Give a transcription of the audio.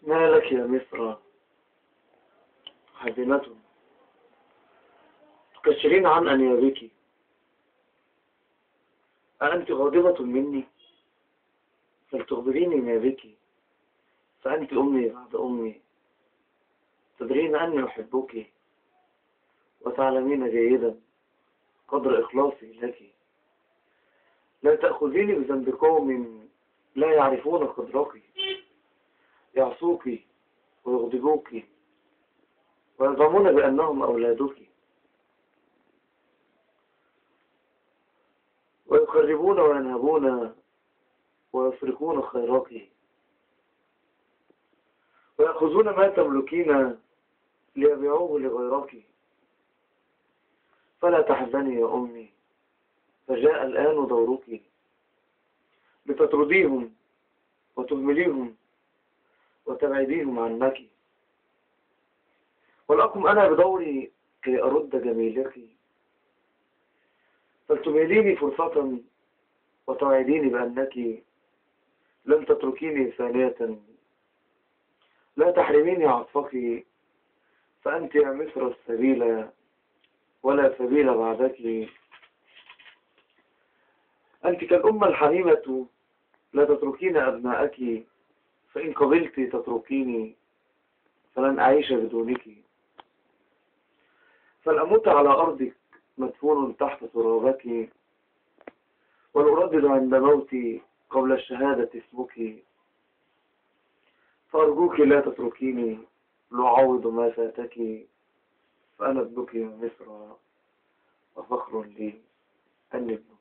ما لك يا مصر حزينة تكشرين عن أنيابك؟ أأنت غاضبة مني؟ فلتخبريني ما بك، فأنت أمي بعد أمي، تدرين أني أحبك وتعلمين جيدا قدر إخلاصي لك. لا تأخذيني بذنب قوم لا يعرفون قدرك، يعصوك ويغضبوك ويزعمون بأنهم أولادك، ويخربون وينهبون ويسرقون خيرك، ويأخذون ما تملكين ليبيعوه لغيرك. فلا تحزني يا أمي، فجاء الآن دورك لتطرديهم وتهمليهم وتبعديهم عنك، ولأقم أنا بدوري كي أرد جميلك. فلتميليني فرصة وتوعديني بأنك لن تتركيني ثانية. لا تحرميني عطفك، فأنت يا مصر السبيل ولا سبيل بعدك. أنت كالأمة الحميمة، لا تتركين أبناءك، فإن قبلت تتركيني فلن أعيش بدونك. فلأموت على أرضك مدفون تحت ترابك، ولأردد عند موتي قبل الشهادة اسمك. فأرجوك لا تتركيني لأعوض ما فاتك، فأنا ابنك يا مصر وفخر لي أني ابنك.